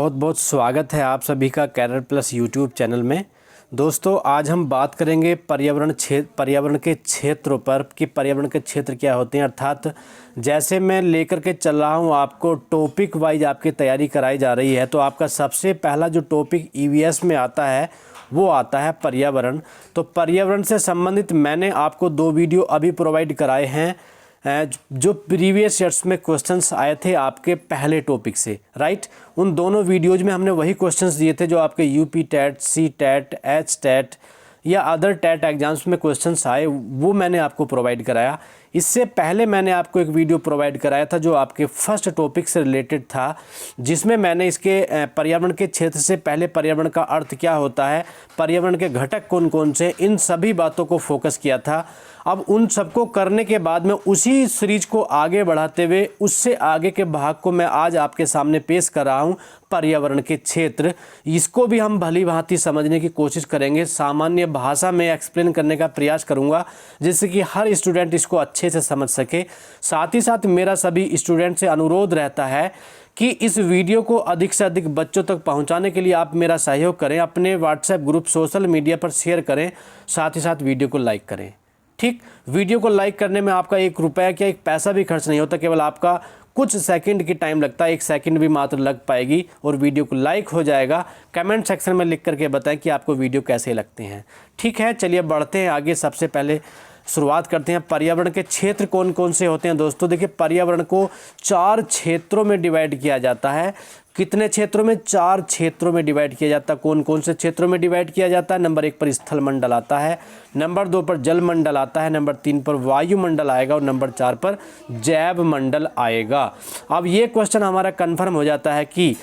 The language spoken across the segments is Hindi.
बहुत बहुत स्वागत है आप सभी का कैरियर प्लस यूट्यूब चैनल में। दोस्तों आज हम बात करेंगे पर्यावरण के क्षेत्रों पर कि पर्यावरण के क्षेत्र क्या होते हैं। अर्थात जैसे मैं लेकर के चल रहा हूँ आपको टॉपिक वाइज आपकी तैयारी कराई जा रही है, तो आपका सबसे पहला जो टॉपिक ईवीएस में आता है वो आता है पर्यावरण। तो पर्यावरण से संबंधित मैंने आपको 2 वीडियो अभी प्रोवाइड कराए हैं जो प्रीवियस ईयर्स में क्वेश्चंस आए थे आपके पहले टॉपिक से, राइट। उन दोनों वीडियोज में हमने वही क्वेश्चंस दिए थे जो आपके UP TET, C TET, H TET या अदर टेट एग्जाम्स में क्वेश्चंस आए, वो मैंने आपको प्रोवाइड कराया। इससे पहले मैंने आपको एक वीडियो प्रोवाइड कराया था जो आपके फर्स्ट टॉपिक से रिलेटेड था, जिसमें मैंने इसके पर्यावरण के क्षेत्र से पहले पर्यावरण का अर्थ क्या होता है, पर्यावरण के घटक कौन कौन से, इन सभी बातों को फोकस किया था। अब उन सबको करने के बाद में उसी सीरीज को आगे बढ़ाते हुए उससे आगे के भाग को मैं आज आपके सामने पेश कर रहा हूँ, पर्यावरण के क्षेत्र। इसको भी हम भली भांति समझने की कोशिश करेंगे, सामान्य भाषा में एक्सप्लेन करने का प्रयास करूँगा जिससे कि हर स्टूडेंट इसको अच्छे से समझ सके। साथ ही साथ मेरा सभी स्टूडेंट से अनुरोध रहता है कि इस वीडियो को अधिक से अधिक बच्चों तक पहुंचाने के लिए आप मेरा सहयोग करें, अपने व्हाट्सएप ग्रुप, सोशल मीडिया पर शेयर करें, साथ ही साथ वीडियो को लाइक करें। ठीक, वीडियो को लाइक करने में आपका 1 रुपया क्या 1 पैसा भी खर्च नहीं होता, केवल आपका कुछ सेकंड की टाइम लगता है, 1 सेकंड भी मात्र लग पाएगी और वीडियो को लाइक हो जाएगा। कमेंट सेक्शन में लिख करके बताएं कि आपको वीडियो कैसे लगते हैं। ठीक है, चलिए बढ़ते हैं आगे। सबसे पहले शुरुआत करते हैं, पर्यावरण के क्षेत्र कौन कौन से होते हैं। दोस्तों देखिए, पर्यावरण को 4 क्षेत्रों में डिवाइड किया जाता है। कितने क्षेत्रों में? 4 क्षेत्रों में डिवाइड किया जाता है। कौन कौन से क्षेत्रों में डिवाइड किया जाता है? नंबर 1 पर स्थल मंडल आता है, नंबर 2 पर जल मंडल आता है, नंबर 3 पर वायुमंडल आएगा और नंबर 4 पर जैव मंडल आएगा। अब ये क्वेश्चन हमारा कन्फर्म हो जाता है कि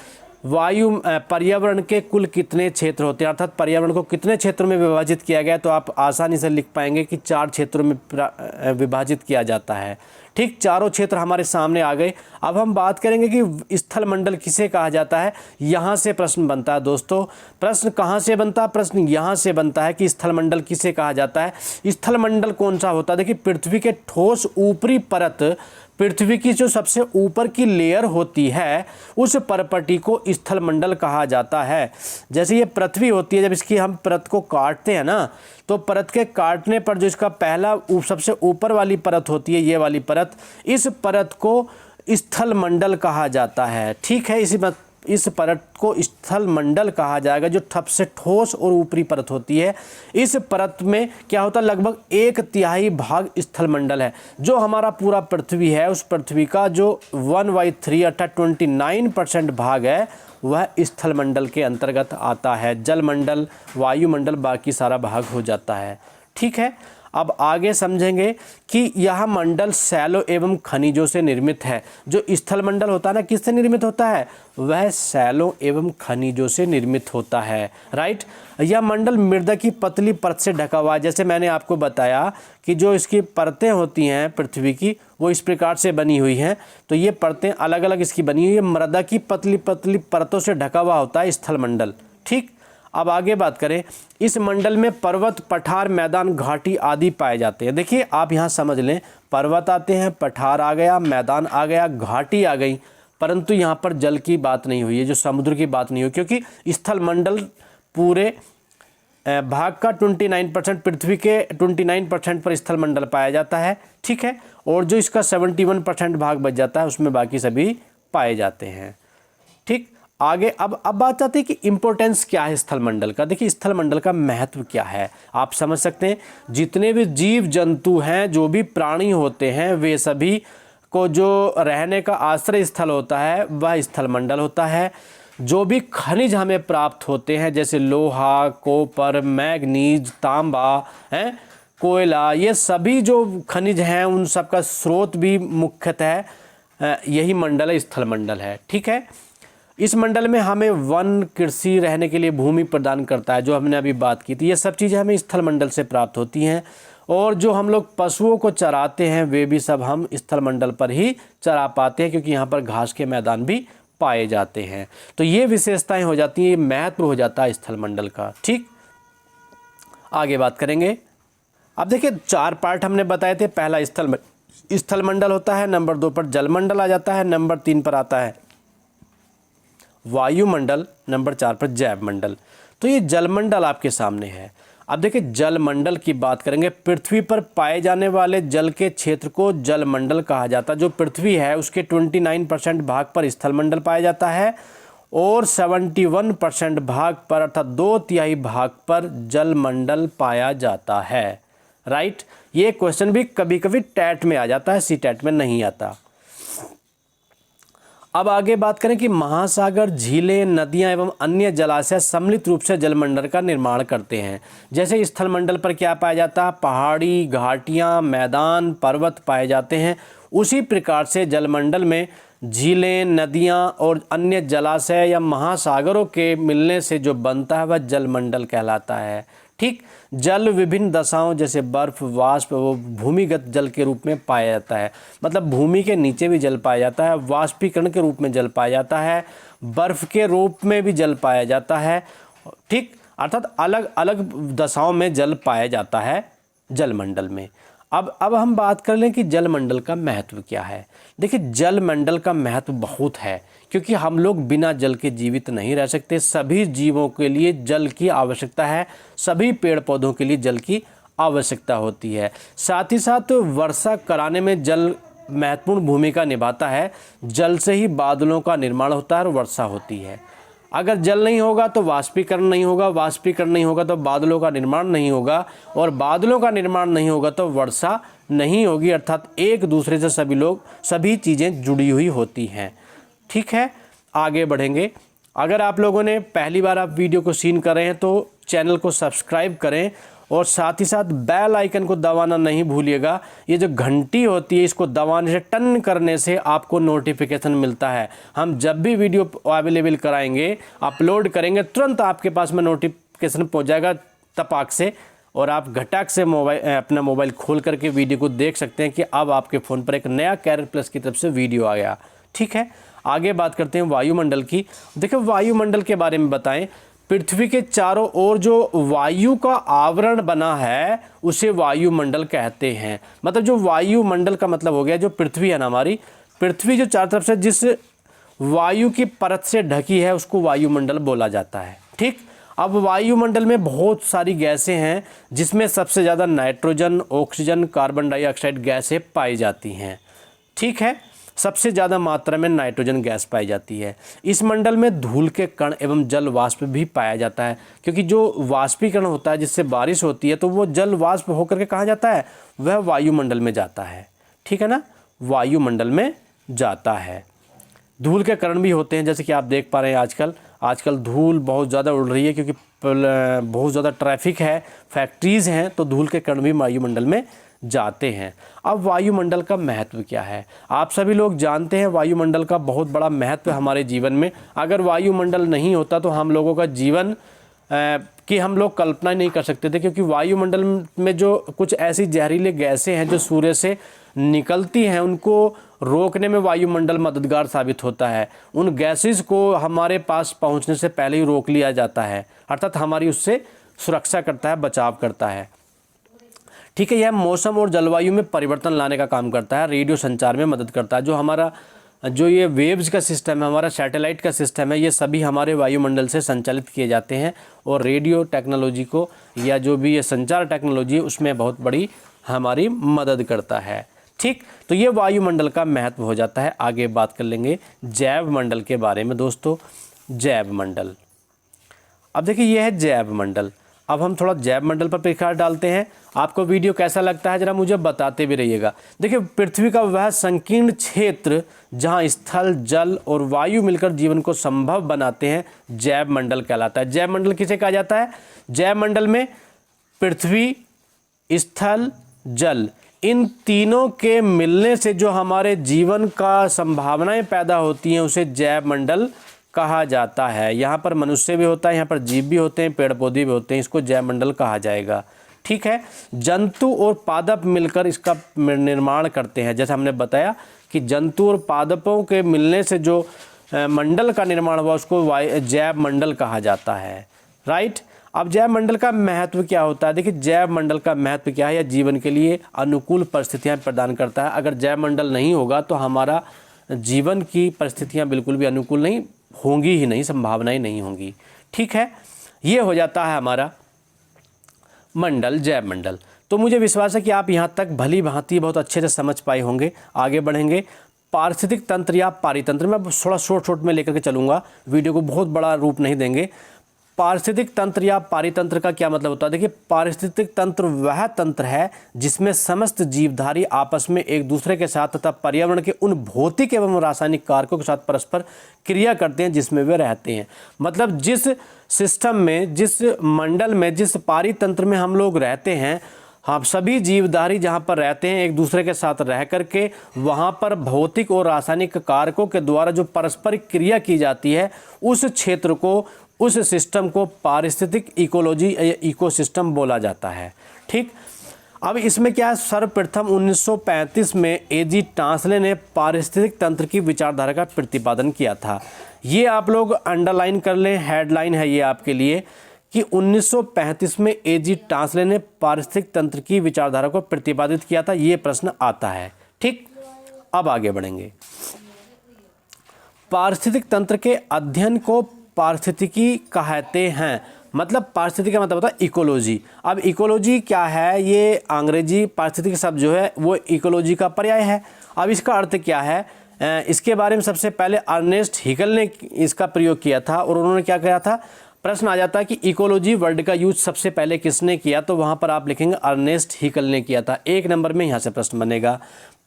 पर्यावरण के कुल कितने क्षेत्र होते हैं, अर्थात पर्यावरण को कितने क्षेत्रों में विभाजित किया गया है, तो आप आसानी से लिख पाएंगे कि 4 क्षेत्रों में विभाजित किया जाता है। ठीक, चारों क्षेत्र हमारे सामने आ गए। अब हम बात करेंगे कि स्थल मंडल किसे कहा जाता है। यहाँ से प्रश्न बनता है दोस्तों। प्रश्न कहाँ से बनता है? प्रश्न यहाँ से बनता है कि स्थल मंडल किसे कहा जाता है। स्थल मंडल कौन सा होता है? देखिए, पृथ्वी के ठोस ऊपरी परत, पृथ्वी की जो सबसे ऊपर की लेयर होती है उस परपटी को स्थल मंडल कहा जाता है। जैसे ये पृथ्वी होती है, जब इसकी हम परत को काटते हैं ना, तो परत के काटने पर जो इसका पहला सबसे ऊपर वाली परत होती है, ये वाली परत, इस परत को स्थल मंडल कहा जाता है। ठीक है, इस परत को स्थल मंडल कहा जाएगा, जो सबसे ठोस और ऊपरी परत होती है। इस परत में क्या होता है, लगभग 1/3 भाग स्थल मंडल है। जो हमारा पूरा पृथ्वी है, उस पृथ्वी का जो 1/3 अर्थात 29% भाग है वह स्थल मंडल के अंतर्गत आता है। जल मंडल, वायुमंडल, बाकी सारा भाग हो जाता है। ठीक है, अब आगे समझेंगे कि यह मंडल सैलों एवं खनिजों से निर्मित है। जो स्थल मंडल होता है ना, किससे निर्मित होता है? वह सैलों एवं खनिजों से निर्मित होता है, राइट। यह मंडल मृदा की पतली परत से ढका हुआ है। जैसे मैंने आपको बताया कि जो इसकी परतें होती हैं पृथ्वी की, वो इस प्रकार से बनी हुई हैं। तो ये परतें अलग अलग इसकी बनी हुई है, मृदा की पतली पतली परतों से ढका हुआ होता है स्थल मंडल। ठीक, अब आगे बात करें, इस मंडल में पर्वत, पठार, मैदान, घाटी आदि पाए जाते हैं। देखिए, आप यहाँ समझ लें, पर्वत आते हैं, पठार आ गया, मैदान आ गया, घाटी आ गई, परंतु यहाँ पर जल की बात नहीं हुई है, जो समुद्र की बात नहीं हुई, क्योंकि स्थल मंडल पूरे भाग का 29%, पृथ्वी के 29% पर स्थल मंडल पाया जाता है। ठीक है, और जो इसका 71% भाग बच जाता है उसमें बाकी सभी पाए जाते हैं। ठीक, आगे अब बात आती है कि इंपॉर्टेंस क्या है स्थल मंडल का। देखिए, स्थल मंडल का महत्व क्या है, आप समझ सकते हैं। जितने भी जीव जंतु हैं, जो भी प्राणी होते हैं, वे सभी को जो रहने का आश्रय स्थल होता है वह स्थल मंडल होता है। जो भी खनिज हमें प्राप्त होते हैं, जैसे लोहा, कॉपर, मैग्नीज, तांबा है, कोयला, ये सभी जो खनिज हैं उन सब का स्रोत भी मुख्यतः यही मंडल है, स्थल मंडल है। ठीक है, इस मंडल में हमें वन, कृषि, रहने के लिए भूमि प्रदान करता है, जो हमने अभी बात की थी। ये सब चीज़ें हमें स्थल मंडल से प्राप्त होती हैं। और जो हम लोग पशुओं को चराते हैं वे भी सब हम स्थल मंडल पर ही चरा पाते हैं, क्योंकि यहाँ पर घास के मैदान भी पाए जाते हैं। तो ये विशेषताएं हो जाती हैं, ये महत्व हो जाता है स्थल मंडल का। ठीक, आगे बात करेंगे। अब देखिए, 4 पार्ट हमने बताए थे। पहला स्थल मंडल होता है, नंबर 2 पर जल मंडल आ जाता है, नंबर 3 पर आता है वायुमंडल, नंबर 4 पर जैवमंडल। तो ये जलमंडल आपके सामने है। अब देखिए जलमंडल की बात करेंगे, पृथ्वी पर पाए जाने वाले जल के क्षेत्र को जलमंडल कहा जाता है। जो पृथ्वी है उसके 29% भाग पर स्थलमंडल पाया जाता है और 71% भाग पर अर्थात 2/3 भाग पर जलमंडल पाया जाता है। राइट, ये क्वेश्चन भी कभी कभी टैट में आ जाता है, सी टैट में नहीं आता। अब आगे बात करें कि महासागर, झीलें, नदियां एवं अन्य जलाशय सम्मिलित रूप से जलमंडल का निर्माण करते हैं। जैसे स्थलमंडल पर क्या पाया जाता है, पहाड़ी, घाटियां, मैदान, पर्वत पाए जाते हैं, उसी प्रकार से जलमंडल में झीलें, नदियां और अन्य जलाशय या महासागरों के मिलने से जो बनता है वह जलमंडल कहलाता है। ठीक, जल विभिन्न दशाओं जैसे बर्फ, वाष्प व भूमिगत जल के रूप में पाया जाता है। मतलब भूमि के नीचे भी जल पाया जाता है, वाष्पीकरण के रूप में जल पाया जाता है, बर्फ के रूप में भी जल पाया जाता है। ठीक, अर्थात अलग अलग दशाओं में जल पाया जाता है जलमंडल में। अब हम बात कर लें कि जलमंडल का महत्व क्या है। देखिए जलमंडल का महत्व बहुत है, क्योंकि हम लोग बिना जल के जीवित नहीं रह सकते। सभी जीवों के लिए जल की आवश्यकता है, सभी पेड़ पौधों के लिए जल की आवश्यकता होती है। साथ ही साथ वर्षा कराने में जल महत्वपूर्ण भूमिका निभाता है। जल से ही बादलों का निर्माण होता है और वर्षा होती है। अगर जल नहीं होगा तो वाष्पीकरण नहीं होगा, वाष्पीकरण नहीं होगा तो बादलों का निर्माण नहीं होगा, और बादलों का निर्माण नहीं होगा तो वर्षा नहीं होगी। अर्थात एक दूसरे से सभी चीज़ें जुड़ी हुई होती हैं। ठीक है, आगे बढ़ेंगे। अगर आप लोगों ने पहली बार आप वीडियो को सीन कर रहे हैं तो चैनल को सब्सक्राइब करें और साथ ही साथ बेल आइकन को दबाना नहीं भूलिएगा। ये जो घंटी होती है इसको दबाने से, टन करने से आपको नोटिफिकेशन मिलता है। हम जब भी वीडियो अवेलेबल कराएंगे, अपलोड करेंगे, तुरंत आपके पास में नोटिफिकेशन पहुंच जाएगा तपाक से, और आप घटाक से अपना मोबाइल खोल करके वीडियो को देख सकते हैं कि अब आपके फ़ोन पर एक नया कैरियर प्लस की तरफ से वीडियो आ गया। ठीक है, आगे बात करते हैं वायुमंडल की। देखिए वायुमंडल के बारे में बताएं। पृथ्वी के चारों ओर जो वायु का आवरण बना है उसे वायुमंडल कहते हैं। मतलब जो वायुमंडल का मतलब हो गया, जो पृथ्वी है ना, हमारी पृथ्वी जो चारों तरफ से जिस वायु की परत से ढकी है उसको वायुमंडल बोला जाता है। ठीक, अब वायुमंडल में बहुत सारी गैसें हैं, जिसमें सबसे ज़्यादा नाइट्रोजन, ऑक्सीजन, कार्बन डाइऑक्साइड गैसें पाई जाती हैं। ठीक है, सबसे ज़्यादा मात्रा में नाइट्रोजन गैस पाई जाती है। इस मंडल में धूल के कण एवं जल वाष्प भी पाया जाता है, क्योंकि जो वाष्पीकरण होता है जिससे बारिश होती है तो वो जल वाष्प होकर के कहाँ जाता है, वह वायुमंडल में जाता है। ठीक है ना, वायुमंडल में जाता है। धूल के कण भी होते हैं, जैसे कि आप देख पा रहे हैं आजकल धूल बहुत ज़्यादा उड़ रही है, क्योंकि बहुत ज़्यादा ट्रैफिक है, फैक्ट्रीज़ हैं, तो धूल के कण भी वायुमंडल में जाते हैं। अब वायुमंडल का महत्व क्या है, आप सभी लोग जानते हैं वायुमंडल का बहुत बड़ा महत्व हमारे जीवन में। अगर वायुमंडल नहीं होता तो हम लोगों का जीवन की हम लोग कल्पना ही नहीं कर सकते थे, क्योंकि वायुमंडल में जो कुछ ऐसी जहरीले गैसें हैं जो सूर्य से निकलती हैं, उनको रोकने में वायुमंडल मददगार साबित होता है। उन गैसेस को हमारे पास पहुंचने से पहले ही रोक लिया जाता है, अर्थात हमारी उससे सुरक्षा करता है, बचाव करता है। ठीक है, यह मौसम और जलवायु में परिवर्तन लाने का काम करता है, रेडियो संचार में मदद करता है। जो हमारा ये वेव्स का सिस्टम है, हमारा सैटेलाइट का सिस्टम है, ये सभी हमारे वायुमंडल से संचालित किए जाते हैं, और रेडियो टेक्नोलॉजी को या जो भी ये संचार टेक्नोलॉजी है उसमें बहुत बड़ी हमारी मदद करता है। ठीक, तो ये वायुमंडल का महत्व हो जाता है। आगे बात कर लेंगे जैव मंडल के बारे में। दोस्तों जैव मंडल, अब देखिए ये है जैव मंडल। अब हम थोड़ा जैव मंडल पर प्रकाश डालते हैं। आपको वीडियो कैसा लगता है ज़रा मुझे बताते भी रहिएगा। देखिए पृथ्वी का वह संकीर्ण क्षेत्र जहां स्थल, जल और वायु मिलकर जीवन को संभव बनाते हैं जैव मंडल कहलाता है। जैव मंडल किसे कहा जाता है, जैव मंडल में पृथ्वी, स्थल, जल, इन तीनों के मिलने से जो हमारे जीवन का संभावनाएं पैदा होती हैं उसे जैव मंडल कहा जाता है। यहाँ पर मनुष्य भी होता है, यहाँ पर जीव भी होते हैं, पेड़ पौधे भी होते हैं, इसको जैव मंडल कहा जाएगा। ठीक है, जंतु और पादप मिलकर इसका निर्माण करते हैं। जैसे हमने बताया कि जंतु और पादपों के मिलने से जो मंडल का निर्माण हुआ उसको जैव मंडल कहा जाता है। राइट, अब जैव मंडल का महत्व क्या होता है। देखिए जैव मंडल का महत्व क्या है, यह जीवन के लिए अनुकूल परिस्थितियाँ प्रदान करता है। अगर जैव मंडल नहीं होगा तो हमारा जीवन की परिस्थितियाँ बिल्कुल भी अनुकूल नहीं होंगी ही नहीं, संभावनाएं नहीं होंगी। ठीक है, ये हो जाता है हमारा मंडल, जैव मंडल। तो मुझे विश्वास है कि आप यहाँ तक भली भांति बहुत अच्छे से समझ पाए होंगे। आगे बढ़ेंगे पारिस्थितिक तंत्र या पारितंत्र, मैं थोड़ा शॉर्ट में लेकर के चलूँगा, वीडियो को बहुत बड़ा रूप नहीं देंगे। पारिस्थितिक तंत्र या पारितंत्र का क्या मतलब होता है? देखिए, पारिस्थितिक तंत्र वह तंत्र है जिसमें समस्त जीवधारी आपस में एक दूसरे के साथ तथा पर्यावरण के उन भौतिक एवं रासायनिक कारकों के साथ परस्पर क्रिया करते हैं जिसमें वे रहते हैं। मतलब जिस सिस्टम में, जिस मंडल में, जिस पारितंत्र में हम लोग रहते हैं, हम सभी जीवधारी जहाँ पर रहते हैं एक दूसरे के साथ रह करके वहाँ पर भौतिक और रासायनिक कारकों के द्वारा जो परस्परिक क्रिया की जाती है, उस क्षेत्र को, उस सिस्टम को पारिस्थितिक इकोलॉजी या इकोसिस्टम बोला जाता है। ठीक, अब इसमें क्या है, सर्वप्रथम 1935 में ए.जी. टांसले ने पारिस्थितिक तंत्र की विचारधारा का प्रतिपादन किया था। ये आप लोग अंडरलाइन कर लें, हेडलाइन है ये आपके लिए कि 1935 में ए.जी. टांसले ने पारिस्थितिक तंत्र की विचारधारा को प्रतिपादित किया था। ये प्रश्न आता है। ठीक, अब आगे बढ़ेंगे। पारिस्थितिक तंत्र के अध्ययन को पारिस्थितिकी कहते हैं। मतलब पारिस्थितिकी का मतलब होता है इकोलॉजी। अब इकोलॉजी क्या है? ये अंग्रेजी पारिस्थितिकी शब्द जो है वो इकोलॉजी का पर्याय है। अब इसका अर्थ क्या है, इसके बारे में सबसे पहले अर्नेस्ट हिकल ने इसका प्रयोग किया था। और उन्होंने क्या किया था? प्रश्न आ जाता है कि इकोलॉजी वर्ड का यूज सबसे पहले किसने किया, तो वहाँ पर आप लिखेंगे अर्नेस्ट हिकल ने किया था। 1 नंबर में यहाँ से प्रश्न बनेगा।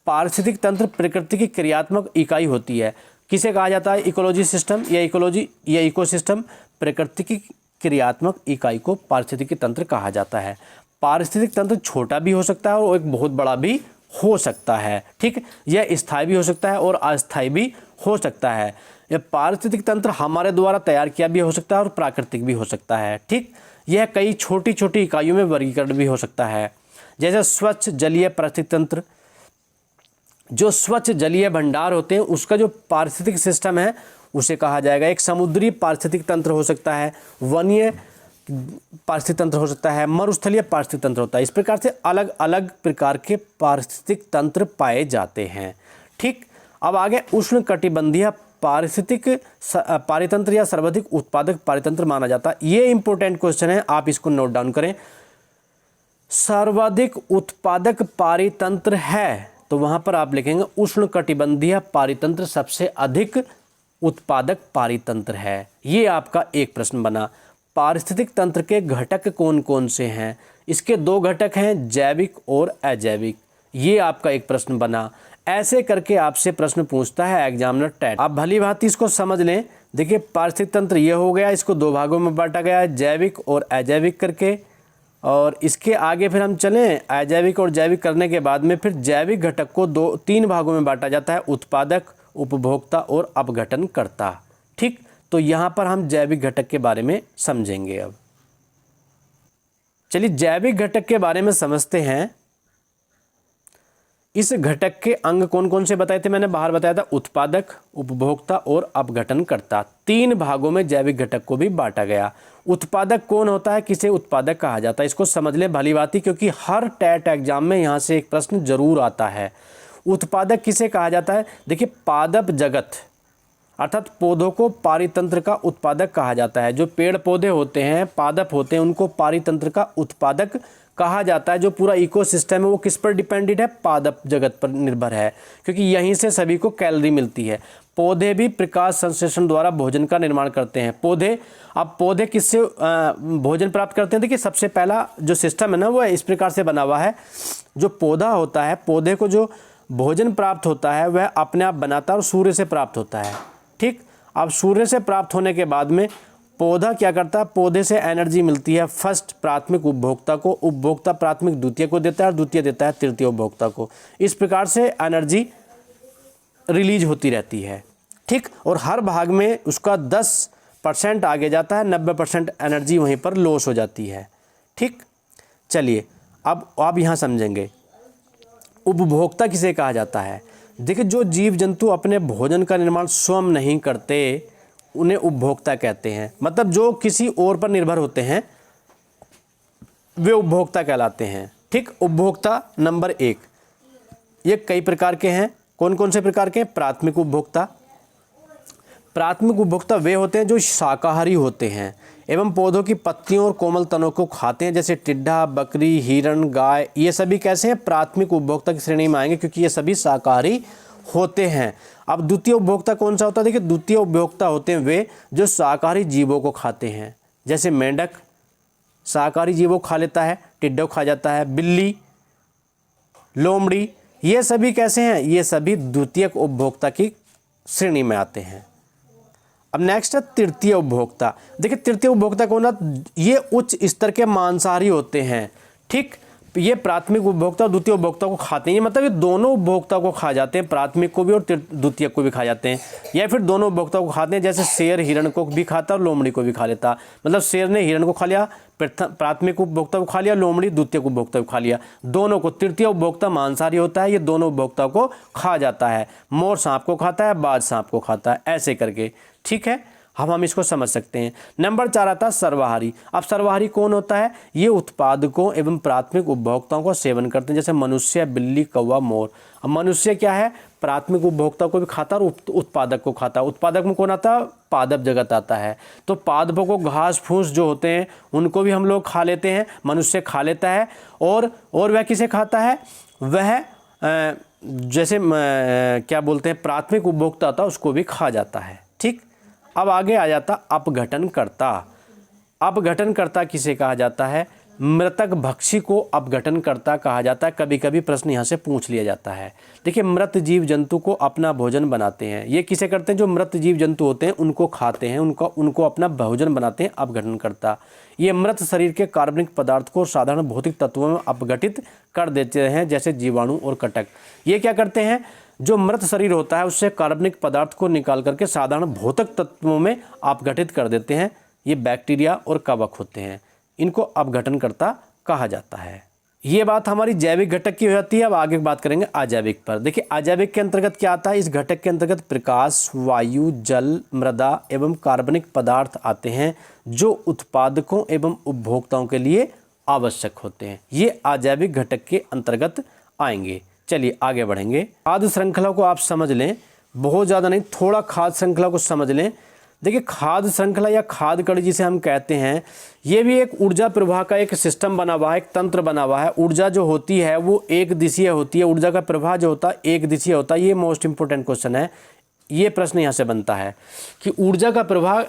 पारिस्थितिक तंत्र प्रकृति की क्रियात्मक इकाई होती है। किसे कहा जाता है? इकोलॉजी सिस्टम या इकोलॉजी या इकोसिस्टम। प्रकृति की क्रियात्मक इकाई को पारिस्थितिकी तंत्र कहा जाता है। पारिस्थितिक तंत्र छोटा भी हो सकता है और एक बहुत बड़ा भी हो सकता है। ठीक, यह स्थायी भी हो सकता है और अस्थायी भी हो सकता है। यह पारिस्थितिक तंत्र हमारे द्वारा तैयार किया भी हो सकता है और प्राकृतिक भी हो सकता है। ठीक, यह कई छोटी छोटी इकाइयों में वर्गीकरण भी हो सकता है। जैसे स्वच्छ जलीय पारिस्थितिक तंत्र, जो स्वच्छ जलीय भंडार होते हैं उसका जो पारिस्थितिक सिस्टम है उसे कहा जाएगा। एक समुद्री पारिस्थितिक तंत्र हो सकता है, वन्य पारिस्थितिक तंत्र हो सकता है, मरुस्थलीय पारिस्थितिक तंत्र होता है। इस प्रकार से अलग अलग प्रकार के पारिस्थितिक तंत्र पाए जाते हैं। ठीक, अब आगे उष्णकटिबंधीय पारिस्थितिक पारितंत्र या सर्वाधिक उत्पादक पारितंत्र माना जाता है। ये इंपॉर्टेंट क्वेश्चन है, आप इसको नोट डाउन करें। सर्वाधिक उत्पादक पारितंत्र है तो वहां पर आप लिखेंगे उष्णकटिबंधीय पारितंत्र सबसे अधिक उत्पादक पारितंत्र है। ये आपका एक प्रश्न बना। पारिस्थितिक तंत्र के घटक कौन कौन से हैं? इसके 2 घटक हैं, जैविक और अजैविक। ये आपका एक प्रश्न बना। ऐसे करके आपसे प्रश्न पूछता है एग्जामिनर टेट। आप भली भांति इसको समझ लें। देखिए, पारिस्थितिक तंत्र ये हो गया, इसको 2 भागों में बांटा गया है, जैविक और अजैविक करके। और इसके आगे फिर हम चलें, अजैविक और जैविक करने के बाद में फिर जैविक घटक को 3 भागों में बांटा जाता है, उत्पादक, उपभोक्ता और अपघटनकर्ता। ठीक, तो यहाँ पर हम जैविक घटक के बारे में समझेंगे। अब चलिए जैविक घटक के बारे में समझते हैं। इस घटक के अंग कौन कौन से बताए थे? मैंने बाहर बताया था, उत्पादक, उपभोक्ता और अपघटनकर्ता। 3 भागों में जैविक घटक को भी बांटा गया। उत्पादक कौन होता है, किसे उत्पादक कहा जाता है? इसको समझ लें भली भांति, क्योंकि हर टेट एग्जाम में यहाँ से एक प्रश्न जरूर आता है। उत्पादक किसे कहा जाता है? देखिए, पादप जगत अर्थात पौधों को पारितंत्र का उत्पादक कहा जाता है। जो पेड़ पौधे होते हैं, पादप होते हैं, उनको पारितंत्र का उत्पादक कहा जाता है। जो पूरा इकोसिस्टम है वो किस पर डिपेंडेंट है? पादप जगत पर निर्भर है, क्योंकि यहीं से सभी को कैलोरी मिलती है। पौधे भी प्रकाश संश्लेषण द्वारा भोजन का निर्माण करते हैं। पौधे किससे भोजन प्राप्त करते हैं? देखिए, सबसे पहला जो सिस्टम है ना, वो इस प्रकार से बना हुआ है। जो पौधा होता है, पौधे को जो भोजन प्राप्त होता है वह अपने आप बनाता है और सूर्य से प्राप्त होता है। ठीक, अब सूर्य से प्राप्त होने के बाद में पौधा क्या करता है? पौधे से एनर्जी मिलती है फर्स्ट प्राथमिक उपभोक्ता को, उपभोक्ता प्राथमिक द्वितीय को देता है और द्वितीय देता है तृतीय उपभोक्ता को। इस प्रकार से एनर्जी रिलीज होती रहती है। ठीक, और हर भाग में उसका 10% आगे जाता है, 90% एनर्जी वहीं पर लॉस हो जाती है। ठीक, चलिए अब आप यहाँ समझेंगे उपभोक्ता किसे कहा जाता है। देखिए, जो जीव जंतु अपने भोजन का निर्माण स्वयं नहीं करते उन्हें उपभोक्ता कहते हैं। मतलब जो किसी और पर निर्भर होते हैं वे उपभोक्ता कहलाते हैं। ठीक, उपभोक्ता नंबर 1, ये कई प्रकार के हैं। कौन कौन से प्रकार के? प्राथमिक उपभोक्ता, प्राथमिक उपभोक्ता वे होते हैं जो शाकाहारी होते हैं एवं पौधों की पत्तियों और कोमल तनों को खाते हैं, जैसे टिड्डा, बकरी, हिरण, गाय। ये सभी कैसे हैं? प्राथमिक उपभोक्ता की श्रेणी में आएंगे, क्योंकि ये सभी शाकाहारी होते हैं। अब द्वितीय उपभोक्ता कौन सा होता है? देखिए, द्वितीय उपभोक्ता होते हैं वे जो शाकाहारी जीवों को खाते हैं, जैसे मेंढक शाकाहारी जीवों को खा लेता है, टिड्डा को खा जाता है, बिल्ली, लोमड़ी, ये सभी कैसे हैं? ये सभी द्वितीयक उपभोक्ता की श्रेणी में आते हैं। अब नेक्स्ट है तृतीय उपभोक्ता। देखिए, तृतीय उपभोक्ता कौन है? ये उच्च स्तर के मांसाहारी होते हैं। ठीक, ये प्राथमिक उपभोक्ता और द्वितीय उपभोक्ता को खाते हैं। ये मतलब ये दोनों उपभोक्ता को खा जाते हैं, प्राथमिक को भी और द्वितीय को भी खा जाते हैं, या फिर दोनों उपभोक्ता को खाते हैं। जैसे शेर हिरण को भी खाता और लोमड़ी को भी खा लेता। मतलब शेर ने हिरण को खा लिया, प्राथमिक उपभोक्ता को खा लिया, लोमड़ी द्वितीय उपभोक्ता को खा लिया, दोनों को। तृतीय उपभोक्ता मांसाहारी होता है, ये दोनों उपभोक्ता को खा जाता है। मोर सांप को खाता है, बाज सांप को खाता है, ऐसे करके। ठीक है, हम इसको समझ सकते हैं। नंबर 4 आता है सर्वाहारी। अब सर्वाहारी कौन होता है? ये उत्पादकों एवं प्राथमिक उपभोक्ताओं का सेवन करते हैं, जैसे मनुष्य, बिल्ली, कौवा, मोर। अब मनुष्य क्या है? प्राथमिक उपभोक्ता को भी खाता और उत्पादक को खाता। उत्पादक में कौन आता है? पादप जगत आता है। तो पादपों को घास फूस जो होते हैं उनको भी हम लोग खा लेते हैं, मनुष्य खा लेता है। और वह किसे खाता है? वह जैसे क्या बोलते हैं, प्राथमिक उपभोक्ता था, उसको भी खा जाता है। ठीक, अब आगे आ जाता अपघटनकर्ता। अपघटनकर्ता किसे कहा जाता है? मृतक भक्षी को अपघटनकर्ता कहा जाता है। कभी कभी प्रश्न यहाँ से पूछ लिया जाता है। देखिए, मृत जीव जंतु को अपना भोजन बनाते हैं। ये किसे करते हैं? जो मृत जीव जंतु होते हैं उनको खाते हैं, उनको अपना भोजन बनाते हैं अपघटनकर्ता। ये मृत शरीर के कार्बनिक पदार्थ को साधारण भौतिक तत्वों में अपघटित कर देते हैं, जैसे जीवाणु और कटक। ये क्या करते हैं? जो मृत शरीर होता है उससे कार्बनिक पदार्थ को निकाल करके साधारण भौतिक तत्वों में अपघटित कर देते हैं। ये बैक्टीरिया और कवक होते हैं, इनको अपघटनकर्ता कहा जाता है। ये बात हमारी जैविक घटक की हो जाती है। अब आगे बात करेंगे अजैविक पर। देखिए, अजैविक के अंतर्गत क्या आता है? इस घटक के अंतर्गत प्रकाश, वायु, जल, मृदा एवं कार्बनिक पदार्थ आते हैं जो उत्पादकों एवं उपभोक्ताओं के लिए आवश्यक होते हैं। ये अजैविक घटक के अंतर्गत आएंगे। चलिए आगे बढ़ेंगे। खाद्य श्रृंखला को आप समझ लें, बहुत ज़्यादा नहीं, थोड़ा खाद्य श्रृंखला को समझ लें। देखिए, खाद्य श्रृंखला या खाद्य कड़ी जिसे हम कहते हैं, ये भी एक ऊर्जा प्रवाह का एक सिस्टम बना हुआ है, एक तंत्र बना हुआ है। ऊर्जा जो होती है वो एक दिशीय होती है, ऊर्जा का प्रवाह जो होता है एक दिशीय होता है। ये मोस्ट इंपॉर्टेंट क्वेश्चन है। ये प्रश्न यहाँ से बनता है कि ऊर्जा का प्रवाह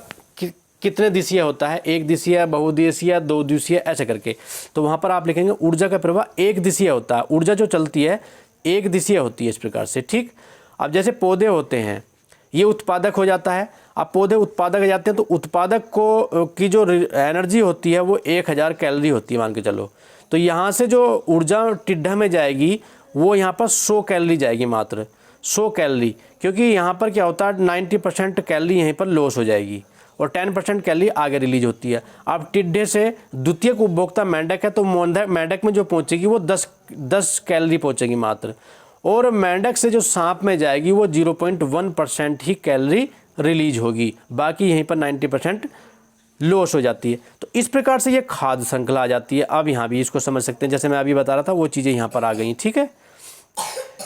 कितने दिशीय होता है? एक दिशीय, बहुदिशीय, दो दिशीय, ऐसे करके। तो वहाँ पर आप लिखेंगे ऊर्जा का प्रवाह एक दिशीय होता है। ऊर्जा जो चलती है एक दिशीय होती है, इस प्रकार से। ठीक, अब जैसे पौधे होते हैं, ये उत्पादक हो जाता है। अब पौधे उत्पादक हो जाते हैं, तो उत्पादक को की जो एनर्जी होती है वो 1000 कैलोरी होती है, मान के चलो। तो यहाँ से जो ऊर्जा टिड्डा में जाएगी वो यहाँ पर 100 कैलोरी जाएगी, मात्र 100 कैलोरी। क्योंकि यहाँ पर क्या होता है, 90% कैलोरी यहीं पर लॉस हो जाएगी और 10% कैलोरी आगे रिलीज होती है। अब टिड्डे से द्वितीयक उपभोक्ता मेंढक है, तो मेंढक में जो पहुँचेगी वो 10 कैलोरी पहुँचेगी मात्र। और मेंढक से जो सांप में जाएगी वो 0.1% ही कैलोरी रिलीज होगी, बाकी यहीं पर 90% लॉस हो जाती है। तो इस प्रकार से ये खाद्य श्रृंखला आ जाती है। अब यहाँ भी इसको समझ सकते हैं, जैसे मैं अभी बता रहा था वो चीज़ें यहाँ पर आ गई। ठीक है,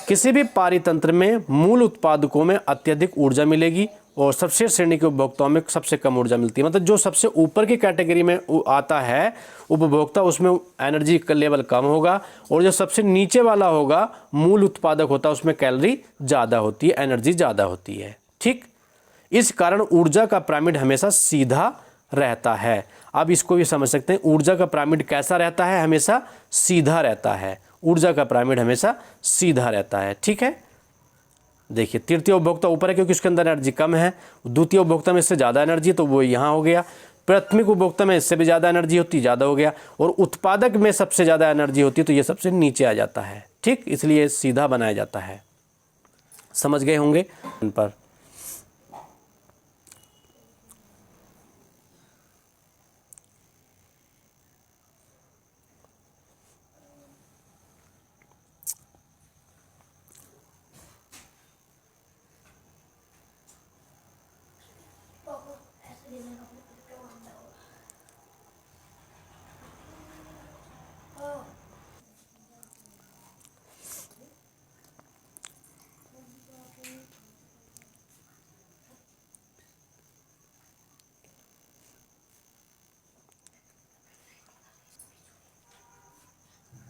किसी भी पारितंत्र में मूल उत्पादकों में अत्यधिक ऊर्जा मिलेगी और सबसे श्रेणी के उपभोक्ताओं में सबसे कम ऊर्जा मिलती है। मतलब जो सबसे ऊपर की कैटेगरी में आता है उपभोक्ता, उसमें एनर्जी का लेवल कम होगा, और जो सबसे नीचे वाला होगा, मूल उत्पादक होता है, उसमें कैलोरी ज़्यादा होती है, एनर्जी ज़्यादा होती है। ठीक, इस कारण ऊर्जा का पिरामिड हमेशा सीधा रहता है। अब इसको भी समझ सकते हैं, ऊर्जा का पिरामिड कैसा रहता है? हमेशा सीधा रहता है। ऊर्जा का पिरामिड हमेशा सीधा रहता है। ठीक है, देखिए, तृतीय उपभोक्ता ऊपर है क्योंकि उसके अंदर एनर्जी कम है, द्वितीय उपभोक्ता में इससे ज़्यादा एनर्जी है तो वो यहाँ हो गया, प्राथमिक उपभोक्ता में इससे भी ज़्यादा एनर्जी होती, ज़्यादा हो गया, और उत्पादक में सबसे ज़्यादा एनर्जी होती है तो ये सबसे नीचे आ जाता है। ठीक, इसलिए सीधा बनाया जाता है। समझ गए होंगे इन पर।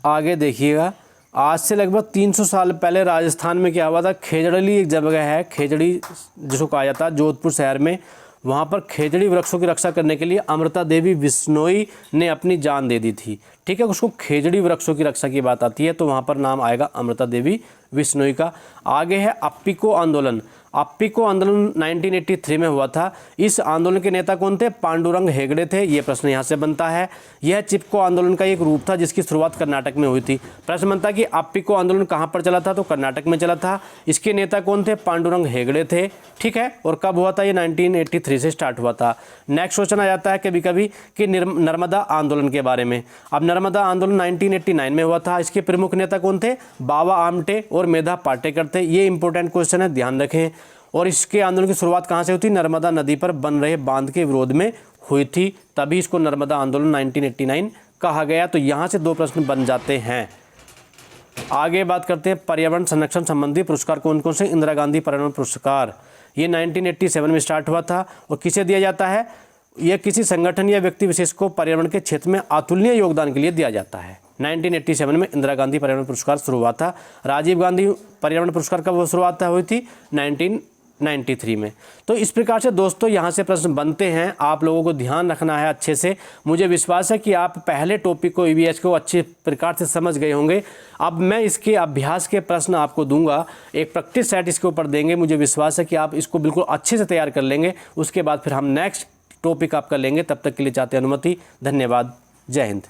आगे देखिएगा, आज से लगभग 300 साल पहले राजस्थान में क्या हुआ था, खेजड़ली एक जगह है, खेजड़ी जिसको कहा जाता है, जोधपुर शहर में, वहाँ पर खेजड़ी वृक्षों की रक्षा करने के लिए अमृता देवी बिश्नोई ने अपनी जान दे दी थी। ठीक है, उसको खेजड़ी वृक्षों की रक्षा की बात आती है तो वहाँ पर नाम आएगा अमृता देवी बिश्नोई का। आगे है अप्पिको आंदोलन। अप्पिको आंदोलन 1983 में हुआ था। इस आंदोलन के नेता कौन थे? पांडुरंग हेगड़े थे। ये प्रश्न यहाँ से बनता है। यह चिपको आंदोलन का एक रूप था जिसकी शुरुआत कर्नाटक में हुई थी। प्रश्न बनता है कि अप्पिको आंदोलन कहाँ पर चला था? तो कर्नाटक में चला था। इसके नेता कौन थे? पांडुरंग हेगड़े थे। ठीक है, और कब हुआ था? ये 1983 से स्टार्ट हुआ था। नेक्स्ट क्वेश्चन आ जाता है कभी कभी कि नर्मदा आंदोलन के बारे में। अब नर्मदा आंदोलन 1989 में हुआ था। इसके प्रमुख नेता कौन थे? बाबा आमटे और मेधा पाटेकर थे। ये इंपॉर्टेंट क्वेश्चन है, ध्यान रखें। और इसके आंदोलन की शुरुआत कहाँ से हुई थी? नर्मदा नदी पर बन रहे बांध के विरोध में हुई थी, तभी इसको नर्मदा आंदोलन 1989 कहा गया। तो यहाँ से 2 प्रश्न बन जाते हैं। आगे बात करते हैं पर्यावरण संरक्षण संबंधी पुरस्कार कौन कौन से? इंदिरा गांधी पर्यावरण पुरस्कार, ये 1987 में स्टार्ट हुआ था। और किसे दिया जाता है? यह किसी संगठन या व्यक्ति विशेष को पर्यावरण के क्षेत्र में अतुलनीय योगदान के लिए दिया जाता है। 1987 में इंदिरा गांधी पर्यावरण पुरस्कार शुरू हुआ था। राजीव गांधी पर्यावरण पुरस्कार कब शुरुआत हुई थी? 1993 में। तो इस प्रकार से दोस्तों यहाँ से प्रश्न बनते हैं, आप लोगों को ध्यान रखना है अच्छे से। मुझे विश्वास है कि आप पहले टॉपिक को ईवीएस को अच्छे प्रकार से समझ गए होंगे। अब मैं इसके अभ्यास के प्रश्न आपको दूंगा, एक प्रैक्टिस सेट इसके ऊपर देंगे। मुझे विश्वास है कि आप इसको बिल्कुल अच्छे से तैयार कर लेंगे। उसके बाद फिर हम नेक्स्ट टॉपिक आपका लेंगे। तब तक के लिए चाहते हैं अनुमति। धन्यवाद। जय हिंद।